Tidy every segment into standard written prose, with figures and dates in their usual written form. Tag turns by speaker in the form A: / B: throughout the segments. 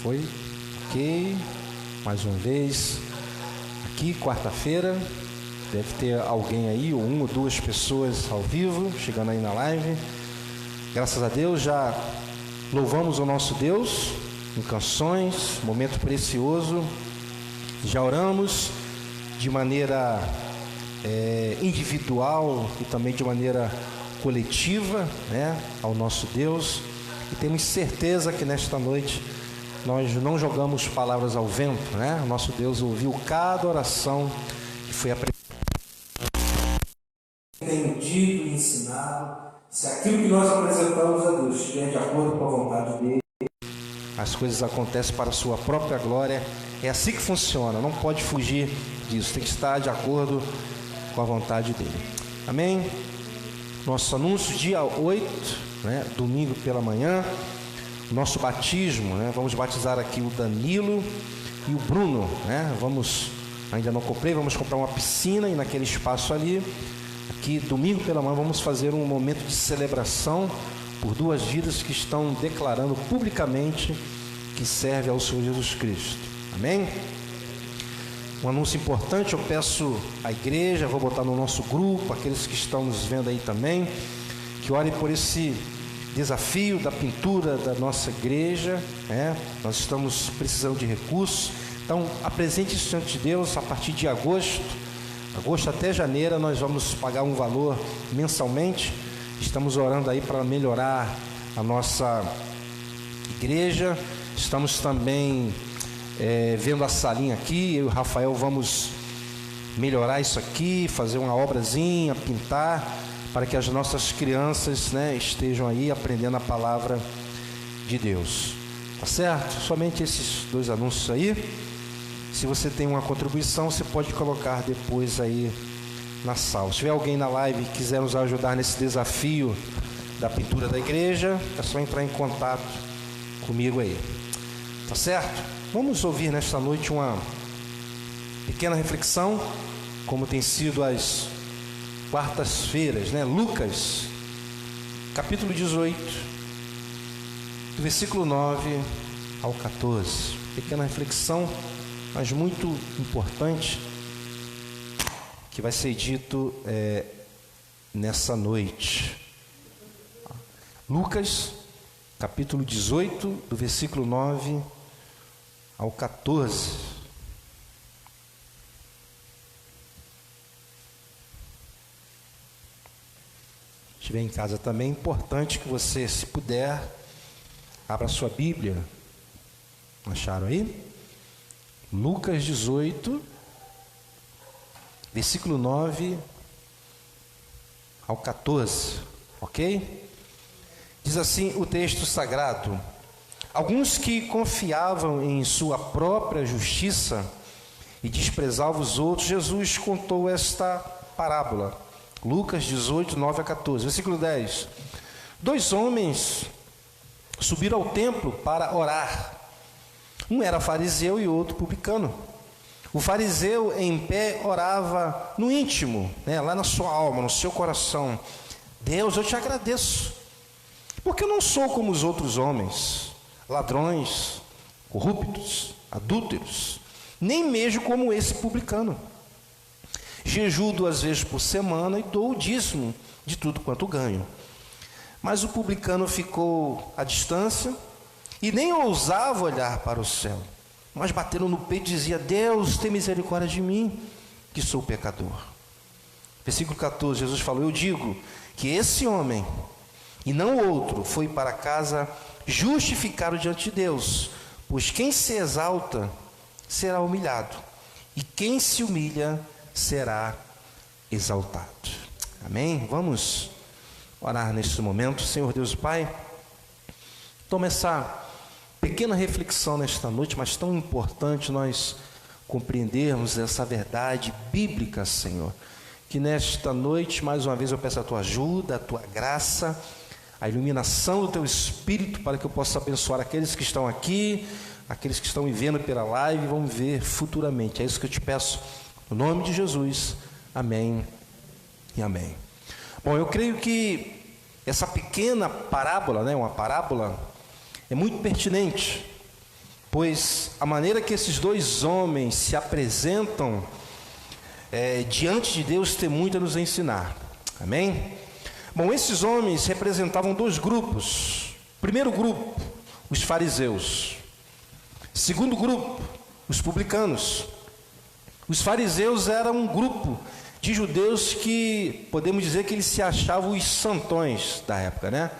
A: Foi? Ok. Mais uma vez. Aqui, quarta-feira. Deve ter alguém aí, ou uma ou duas pessoas ao vivo, chegando aí na live. Graças a Deus, já louvamos o nosso Deus em canções, momento precioso. Já oramos de maneira individual e também de maneira coletiva, né, ao nosso Deus. E temos certeza que nesta noite nós não jogamos palavras ao vento, né? O nosso Deus ouviu cada oração que foi apresentada. Tenho dito e ensinado, se aquilo que nós apresentamos a Deus estiver de acordo com a vontade dele, as coisas acontecem para a sua própria glória. É assim que funciona, não pode fugir disso, tem que estar de acordo com a vontade dele. Amém? Nosso anúncio, dia 8, né, domingo pela manhã, nosso batismo, né, vamos batizar aqui o Danilo e o Bruno, né, ainda não comprei, vamos comprar uma piscina e naquele espaço ali, aqui domingo pela manhã, vamos fazer um momento de celebração por duas vidas que estão declarando publicamente que serve ao Senhor Jesus Cristo. Amém? Um anúncio importante, eu peço à igreja, vou botar no nosso grupo, aqueles que estão nos vendo aí também, que orem por esse desafio da pintura da nossa igreja, né? Nós estamos precisando de recursos, então apresente isso diante de Deus. A partir de agosto até janeiro, nós vamos pagar um valor mensalmente. Estamos orando aí para melhorar a nossa igreja. Estamos também vendo a salinha aqui. Eu e o Rafael vamos melhorar isso aqui, fazer uma obrazinha, pintar, para que as nossas crianças, né, estejam aí aprendendo a palavra de Deus. Tá certo? Somente esses dois anúncios aí. Se você tem uma contribuição, você pode colocar depois aí na sala. Se tiver alguém na live que quiser nos ajudar nesse desafio da pintura da igreja, é só entrar em contato comigo aí. Tá certo? Vamos ouvir nesta noite uma pequena reflexão, como tem sido as quartas-feiras, né? Lucas, capítulo 18, do versículo 9 ao 14. Pequena reflexão, mas muito importante, que vai ser dito nessa noite. Lucas, capítulo 18, do versículo 9 ao 14. Se estiver em casa também, é importante que você, se puder, abra sua Bíblia. Acharam aí? Lucas 18, versículo 9 ao 14, ok? Diz assim o texto sagrado: alguns que confiavam em sua própria justiça e desprezavam os outros, Jesus contou esta parábola. Lucas 18, 9 a 14, versículo 10. 2 homens subiram ao templo para orar. Um era fariseu e outro publicano. O fariseu em pé orava no íntimo, né, lá na sua alma, no seu coração: Deus, eu te agradeço, porque eu não sou como os outros homens, ladrões, corruptos, adúlteros, nem mesmo como esse publicano. Jejuo 2 vezes por semana e dou o dízimo de tudo quanto ganho. Mas o publicano ficou à distância e nem ousava olhar para o céu, mas batendo no peito dizia: Deus, tem misericórdia de mim, que sou pecador. Versículo 14, Jesus falou: eu digo que esse homem, e não outro, foi para casa justificado diante de Deus, pois quem se exalta será humilhado, e quem se humilha será exaltado. Amém? Vamos orar neste momento. Senhor Deus Pai, toma essa pequena reflexão nesta noite, mas tão importante nós compreendermos essa verdade bíblica, Senhor, que nesta noite, mais uma vez, eu peço a Tua ajuda, a Tua graça, a iluminação do Teu Espírito, para que eu possa abençoar aqueles que estão aqui, aqueles que estão me vendo pela live e vão ver futuramente. É isso que eu te peço, no nome de Jesus. Amém e amém. Bom, eu creio que essa pequena parábola, né, uma parábola, é muito pertinente, pois a maneira que esses dois homens se apresentam diante de Deus tem muito a nos ensinar. Amém? Bom, esses homens representavam dois grupos. Primeiro grupo, os fariseus. Segundo grupo, os publicanos. Os fariseus eram um grupo de judeus que, podemos dizer que eles se achavam os santões da época, né?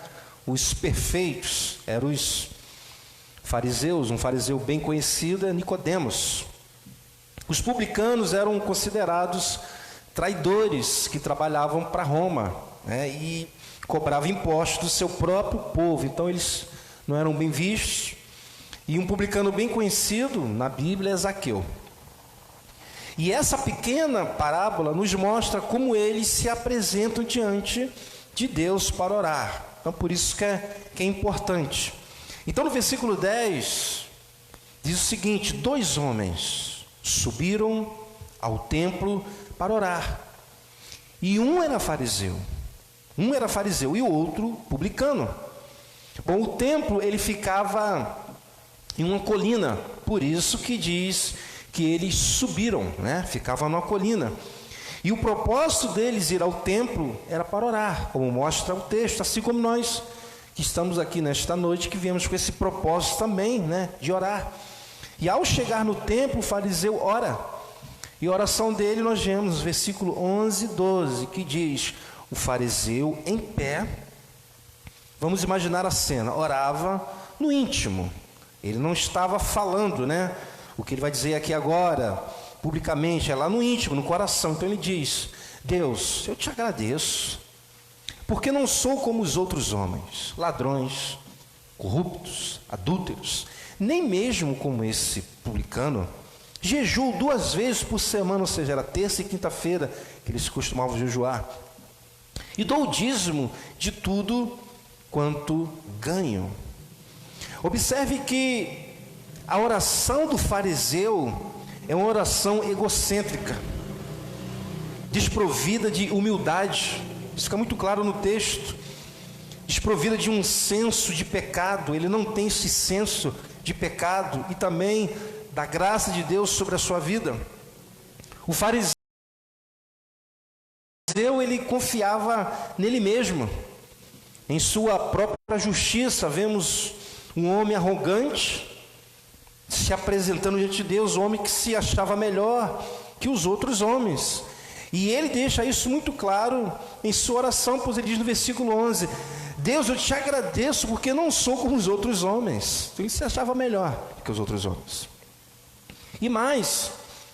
A: Os perfeitos eram os fariseus. Um fariseu bem conhecido é Nicodemos. Os publicanos eram considerados traidores que trabalhavam para Roma, né? E cobravam impostos do seu próprio povo. Então eles não eram bem vistos. E um publicano bem conhecido na Bíblia é Zaqueu. E essa pequena parábola nos mostra como eles se apresentam diante de Deus para orar. Então por isso que é importante. Então no versículo 10 diz o seguinte: 2 homens subiram ao templo para orar. E um era fariseu e o outro publicano. Bom, o templo ele ficava em uma colina, por isso que diz que eles subiram, né? Ficava numa colina. E o propósito deles ir ao templo era para orar, como mostra o texto, assim como nós que estamos aqui nesta noite, que viemos com esse propósito também, né? De orar. E ao chegar no templo, o fariseu ora. E a oração dele nós vemos no versículo 11 e 12, que diz: o fariseu em pé, vamos imaginar a cena, orava no íntimo. Ele não estava falando, né? O que ele vai dizer aqui agora, publicamente, é lá no íntimo, no coração. Então ele diz: Deus, eu te agradeço, porque não sou como os outros homens, ladrões, corruptos, adúlteros, nem mesmo como esse publicano. Jejuo 2 vezes por semana, ou seja, era terça e quinta-feira que eles costumavam jejuar. E dou o dízimo de tudo quanto ganho. Observe que a oração do fariseu é uma oração egocêntrica, desprovida de humildade. Isso fica muito claro no texto. Desprovida de um senso de pecado. Ele não tem esse senso de pecado e também da graça de Deus sobre a sua vida. O fariseu, ele confiava nele mesmo, em sua própria justiça. Vemos um homem arrogante se apresentando diante de Deus, um homem que se achava melhor que os outros homens. E ele deixa isso muito claro em sua oração, pois ele diz no versículo 11: Deus, eu te agradeço porque não sou como os outros homens. Então ele se achava melhor que os outros homens. E mais,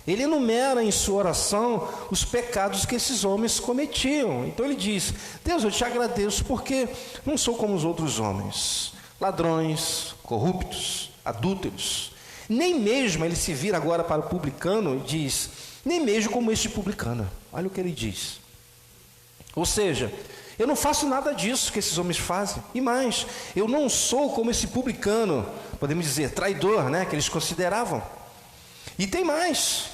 A: ele enumera em sua oração os pecados que esses homens cometiam. Então ele diz: Deus, eu te agradeço porque não sou como os outros homens, ladrões, corruptos, adúlteros. Nem mesmo, ele se vira agora para o publicano e diz: nem mesmo como este publicano. Olha o que ele diz. Ou seja, eu não faço nada disso que esses homens fazem. E mais, eu não sou como esse publicano, podemos dizer, traidor, né, que eles consideravam. E tem mais,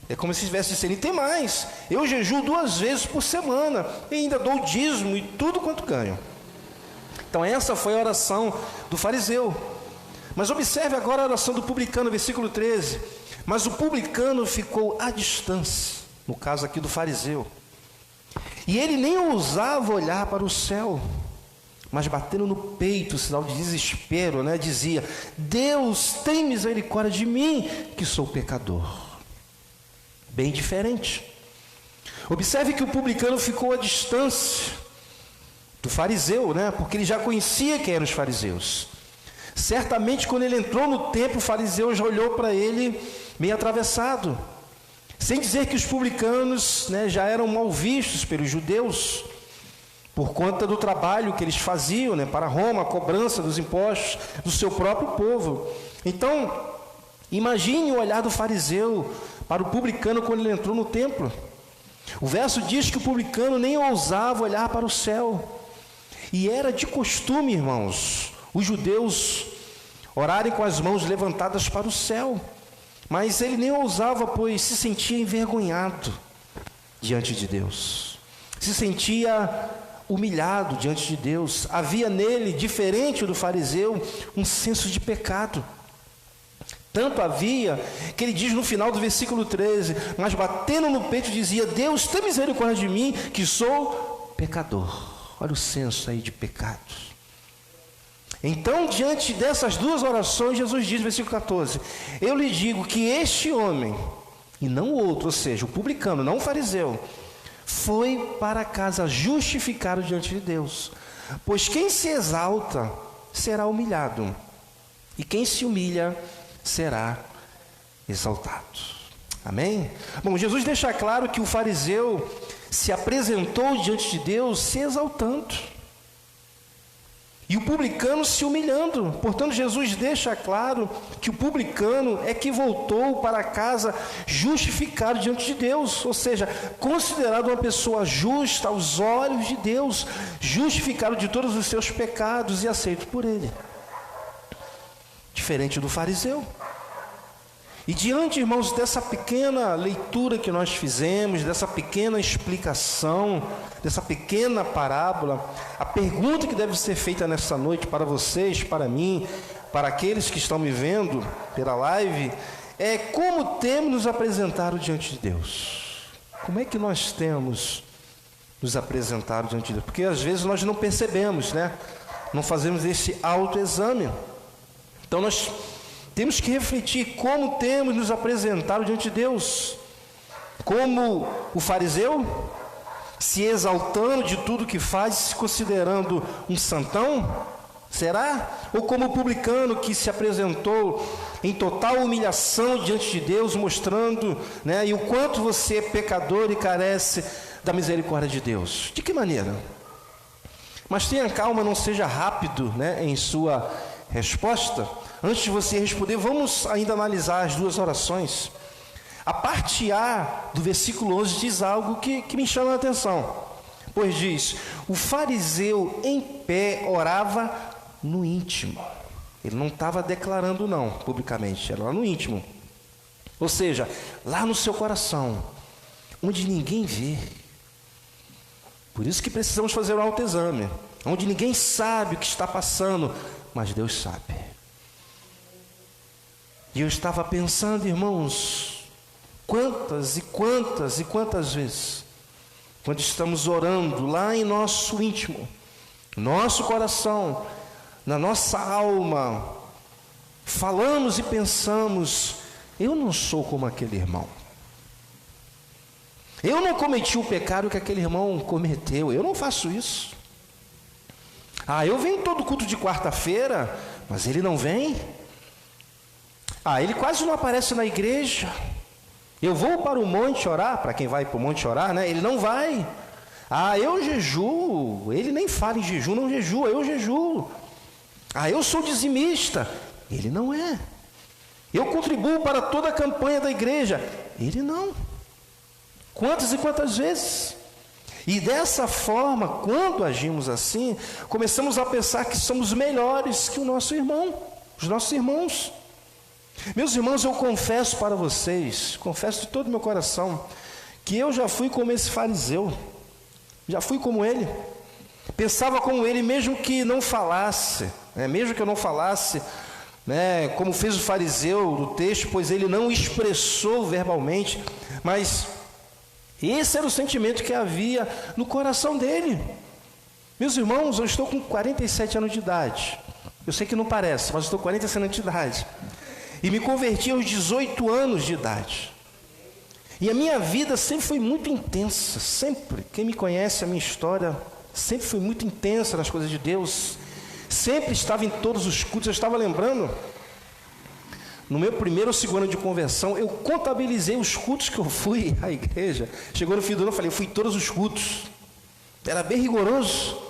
A: é como se estivesse dizendo: e tem mais, eu jejuo 2 vezes por semana, e ainda dou dízimo e tudo quanto ganho. Então essa foi a oração do fariseu. Mas observe agora a oração do publicano, versículo 13. Mas o publicano ficou à distância, no caso aqui do fariseu, e ele nem ousava olhar para o céu, mas batendo no peito, sinal de desespero, né, dizia: Deus, tem misericórdia de mim, que sou pecador. Bem diferente. Observe que o publicano ficou à distância do fariseu, né, porque ele já conhecia quem eram os fariseus. Certamente quando ele entrou no templo, o fariseu já olhou para ele meio atravessado. Sem dizer que os publicanos, né, já eram mal vistos pelos judeus, por conta do trabalho que eles faziam, né, para Roma, a cobrança dos impostos do seu próprio povo. Então, imagine o olhar do fariseu para o publicano quando ele entrou no templo. O verso diz que o publicano nem ousava olhar para o céu. E era de costume, irmãos, os judeus orarem com as mãos levantadas para o céu. Mas ele nem ousava, pois se sentia envergonhado diante de Deus. Se sentia humilhado diante de Deus. Havia nele, diferente do fariseu, um senso de pecado. Tanto havia, que ele diz no final do versículo 13, mas batendo no peito dizia: Deus, tem misericórdia de mim, que sou pecador. Olha o senso aí de pecados. Então, diante dessas duas orações, Jesus diz, versículo 14, eu lhe digo que este homem, e não o outro, ou seja, o publicano, não o fariseu, foi para casa justificado diante de Deus. Pois quem se exalta será humilhado, e quem se humilha será exaltado. Amém? Bom, Jesus deixa claro que o fariseu se apresentou diante de Deus se exaltando, e o publicano se humilhando. Portanto, Jesus deixa claro que o publicano é que voltou para casa justificado diante de Deus, ou seja, considerado uma pessoa justa aos olhos de Deus, justificado de todos os seus pecados e aceito por Ele. Diferente do fariseu. E diante, irmãos, dessa pequena leitura que nós fizemos, dessa pequena explicação, dessa pequena parábola, a pergunta que deve ser feita nessa noite para vocês, para mim, para aqueles que estão me vendo pela live, é: como temos nos apresentado diante de Deus? Como é que nós temos nos apresentado diante de Deus? Porque às vezes nós não percebemos, né? Não fazemos esse autoexame. Então nós temos que refletir como temos nos apresentado diante de Deus. Como o fariseu, se exaltando de tudo que faz, se considerando um santão? Será? Ou como o publicano, que se apresentou em total humilhação diante de Deus, mostrando, né, e o quanto você é pecador e carece da misericórdia de Deus? De que maneira? Mas tenha calma, não seja rápido, né, em sua resposta. Antes de você responder, vamos ainda analisar as duas orações. A parte A do versículo 11 diz algo que me chama a atenção. Pois diz: o fariseu em pé orava no íntimo. Ele não estava declarando não, publicamente, era lá no íntimo. Ou seja, lá no seu coração, onde ninguém vê. Por isso que precisamos fazer um autoexame, onde ninguém sabe o que está passando, mas Deus sabe. E eu estava pensando, irmãos, quantas e quantas e quantas vezes, quando estamos orando lá em nosso íntimo, nosso coração, na nossa alma, falamos e pensamos: eu não sou como aquele irmão, eu não cometi o pecado que aquele irmão cometeu, eu não faço isso. Eu venho todo culto de quarta-feira, mas ele não vem. Ele quase não aparece na igreja. Eu vou para o monte orar, para quem vai para o monte orar, né? Ele não vai. Eu jejuo, ele nem fala em jejum, não jejua, eu jejuo. Eu sou dizimista, ele não é. Eu contribuo para toda a campanha da igreja, ele não. Quantas e quantas vezes? E dessa forma, quando agimos assim, começamos a pensar que somos melhores que o nosso irmão, os nossos irmãos. Meus irmãos, eu confesso para vocês, confesso de todo o meu coração, que eu já fui como esse fariseu, já fui como ele, pensava como ele, mesmo que não falasse, mesmo que eu não falasse, como fez o fariseu no texto, pois ele não expressou verbalmente, mas esse era o sentimento que havia no coração dele. Meus irmãos, eu estou com 47 anos de idade, eu sei que não parece, mas eu estou com 47 anos de idade, e me converti aos 18 anos de idade. E a minha vida sempre foi muito intensa, sempre. Quem me conhece, a minha história, sempre foi muito intensa nas coisas de Deus. Sempre estava em todos os cultos. Eu estava lembrando, no meu primeiro ou segundo ano de conversão, eu contabilizei os cultos que eu fui à igreja. Chegou no fim do ano, eu falei: eu fui em todos os cultos. Era bem rigoroso.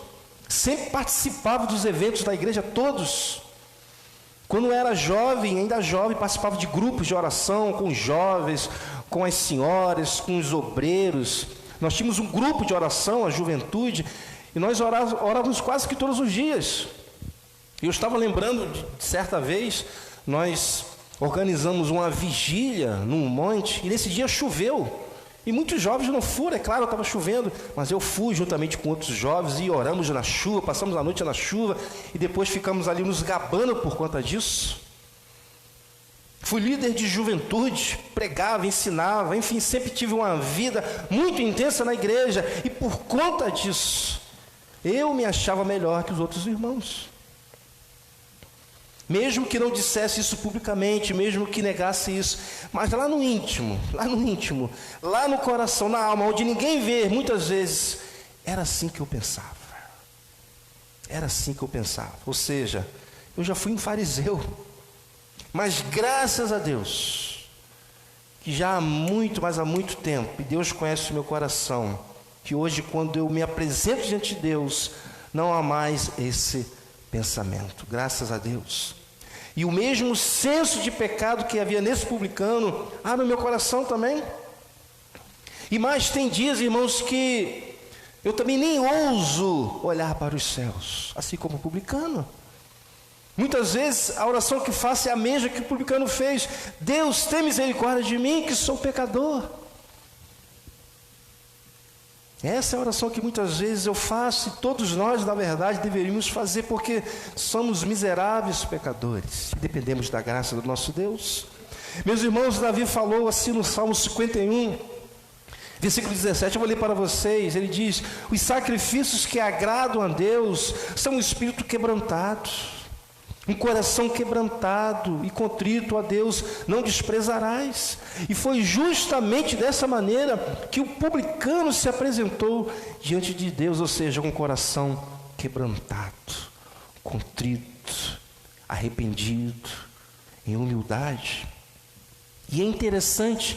A: Sempre participava dos eventos da igreja, todos. Quando eu era jovem, ainda jovem, participava de grupos de oração com os jovens, com as senhoras, com os obreiros. Nós tínhamos um grupo de oração, a juventude, e nós orávamos quase que todos os dias. Eu estava lembrando de certa vez, nós organizamos uma vigília num monte, e nesse dia choveu. E muitos jovens não foram, é claro, estava chovendo, mas eu fui juntamente com outros jovens e oramos na chuva, passamos a noite na chuva, e depois ficamos ali nos gabando por conta disso. Fui líder de juventude, pregava, ensinava, enfim, sempre tive uma vida muito intensa na igreja. E por conta disso, eu me achava melhor que os outros irmãos. Mesmo que não dissesse isso publicamente, mesmo que negasse isso, mas lá no íntimo, lá no coração, na alma, onde ninguém vê, muitas vezes, era assim que eu pensava. Era assim que eu pensava. Ou seja, eu já fui um fariseu, mas graças a Deus, que já há muito, mas há muito tempo, e Deus conhece o meu coração, que hoje quando eu me apresento diante de Deus, não há mais esse pensamento, graças a Deus. E o mesmo senso de pecado que havia nesse publicano, há no meu coração também. E mais, tem dias, irmãos, que eu também nem ouso olhar para os céus, assim como o publicano. Muitas vezes a oração que faço é a mesma que o publicano fez: Deus, tem misericórdia de mim, que sou pecador. Essa é a oração que muitas vezes eu faço, e todos nós, na verdade, deveríamos fazer, porque somos miseráveis pecadores e dependemos da graça do nosso Deus. Meus irmãos, Davi falou assim no Salmo 51, versículo 17, eu vou ler para vocês. Ele diz: os sacrifícios que agradam a Deus são um espírito quebrantado, um coração quebrantado e contrito a Deus não desprezarás. E foi justamente dessa maneira que o publicano se apresentou diante de Deus, ou seja, com o coração quebrantado, contrito, arrependido, em humildade. E é interessante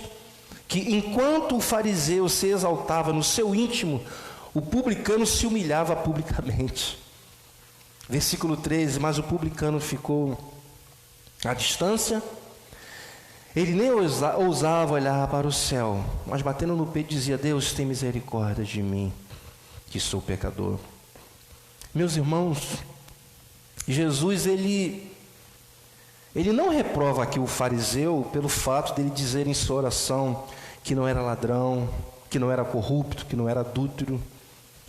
A: que enquanto o fariseu se exaltava no seu íntimo, o publicano se humilhava publicamente. Versículo 13, mas o publicano ficou à distância, ele nem ousava olhar para o céu, mas batendo no peito dizia: Deus, tem misericórdia de mim, que sou pecador. Meus irmãos, Jesus, ele não reprova aqui o fariseu pelo fato dele dizer em sua oração que não era ladrão, que não era corrupto, que não era adúltero,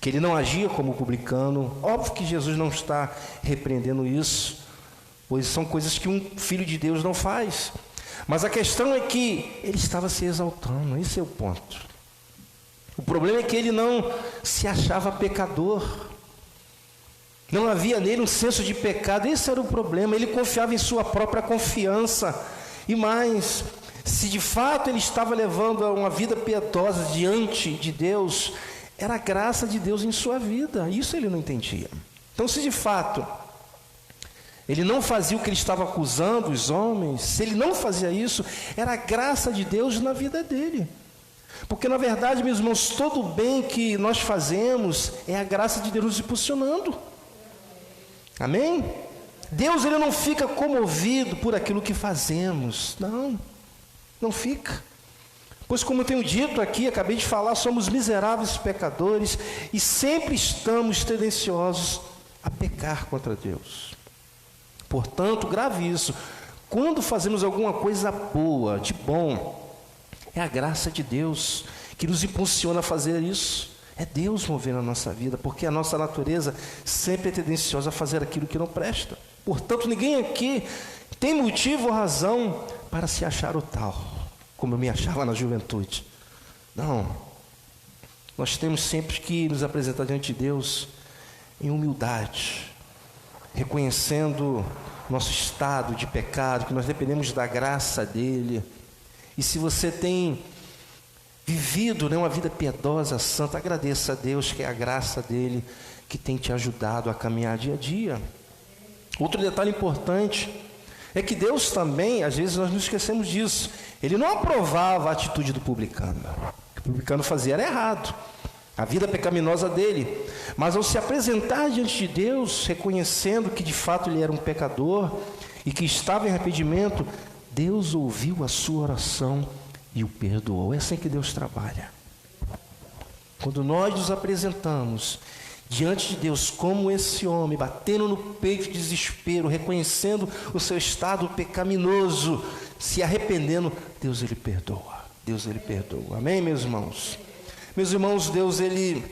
A: que ele não agia como publicano. Óbvio que Jesus não está repreendendo isso, pois são coisas que um filho de Deus não faz. Mas a questão é que ele estava se exaltando, esse é o ponto. O problema é que ele não se achava pecador, não havia nele um senso de pecado, esse era o problema. Ele confiava em sua própria confiança, e mais, se de fato ele estava levando uma vida piedosa diante de Deus, era a graça de Deus em sua vida, isso ele não entendia. Então, se de fato ele não fazia o que ele estava acusando os homens, se ele não fazia isso, era a graça de Deus na vida dele. Porque na verdade, meus irmãos, todo o bem que nós fazemos é a graça de Deus nos impulsionando. Amém? Deus, ele não fica comovido por aquilo que fazemos, não fica. Pois, como eu tenho dito aqui, acabei de falar, somos miseráveis pecadores e sempre estamos tendenciosos a pecar contra Deus. Portanto, grave isso: quando fazemos alguma coisa boa, de bom, é a graça de Deus que nos impulsiona a fazer isso. É Deus movendo a nossa vida, porque a nossa natureza sempre é tendenciosa a fazer aquilo que não presta. Portanto, ninguém aqui tem motivo ou razão para se achar o tal, como eu me achava na juventude. Não, nós temos sempre que nos apresentar diante de Deus em humildade, reconhecendo nosso estado de pecado, que nós dependemos da graça dele. E se você tem vivido uma vida piedosa, santa, agradeça a Deus, que é a graça dele que tem te ajudado a caminhar dia a dia. Outro detalhe importante é que Deus também, às vezes nós nos esquecemos disso, ele não aprovava a atitude do publicano. O que o publicano fazia era errado, a vida pecaminosa dele. Mas ao se apresentar diante de Deus, reconhecendo que de fato ele era um pecador e que estava em arrependimento, Deus ouviu a sua oração e o perdoou. É assim que Deus trabalha. Quando nós nos apresentamos diante de Deus como esse homem, batendo no peito de desespero, reconhecendo o seu estado pecaminoso, se arrependendo, Deus ele perdoa. Deus ele perdoa. Amém, meus irmãos? Meus irmãos, Deus ele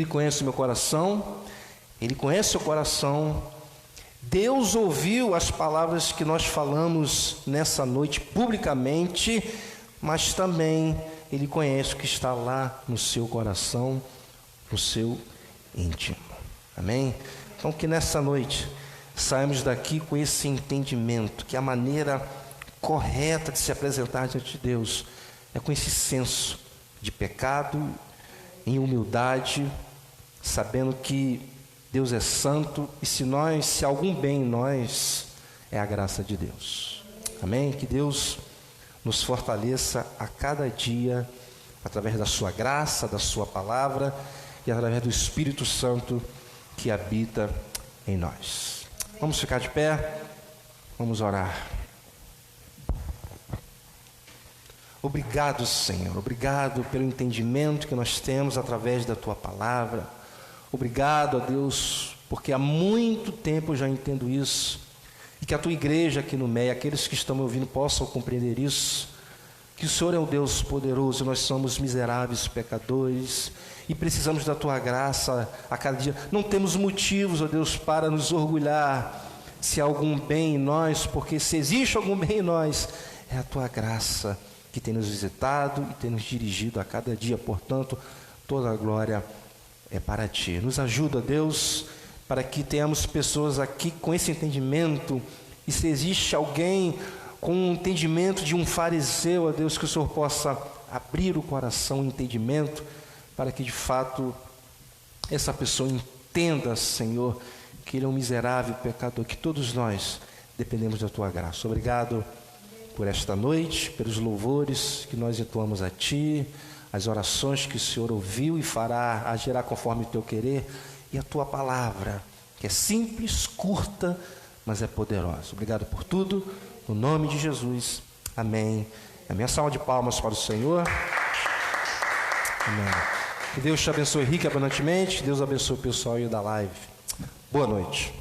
A: conhece o meu coração, ele conhece o coração, Deus ouviu as palavras que nós falamos nessa noite publicamente, mas também Ele conhece o que está lá no seu coração, no seu íntimo. Amém? Então que nessa noite saímos daqui com esse entendimento, que a maneira correta de se apresentar diante de Deus é com esse senso de pecado, em humildade, sabendo que Deus é santo, e se algum bem em nós, é a graça de Deus. Amém? Que Deus nos fortaleça a cada dia, através da sua graça, da sua palavra, e através do Espírito Santo que habita em nós. Vamos ficar de pé, vamos orar. Obrigado, Senhor, obrigado pelo entendimento que nós temos através da Tua palavra. Obrigado, ó Deus, porque há muito tempo eu já entendo isso, e que a Tua igreja aqui no meio, aqueles que estão me ouvindo possam compreender isso, que o Senhor é um Deus poderoso, nós somos miseráveis pecadores, e precisamos da Tua graça a cada dia. Não temos motivos, ó Deus, para nos orgulhar se há algum bem em nós, porque se existe algum bem em nós, é a Tua graça que tem nos visitado e tem nos dirigido a cada dia. Portanto, toda a glória é para Ti. Nos ajuda, Deus, para que tenhamos pessoas aqui com esse entendimento, e se existe alguém com o entendimento de um fariseu, ó Deus, que o Senhor possa abrir o coração, o entendimento, para que de fato essa pessoa entenda, Senhor, que Ele é um miserável pecador, que todos nós dependemos da Tua graça. Obrigado por esta noite, pelos louvores que nós entoamos a Ti, as orações que o Senhor ouviu e fará agirá conforme o Teu querer, e a Tua palavra, que é simples, curta, mas é poderosa. Obrigado por tudo, no nome de Jesus, amém. A minha salva de palmas para o Senhor. Amém. Que Deus te abençoe rica e abundantemente. Deus abençoe o pessoal aí da live. Boa noite.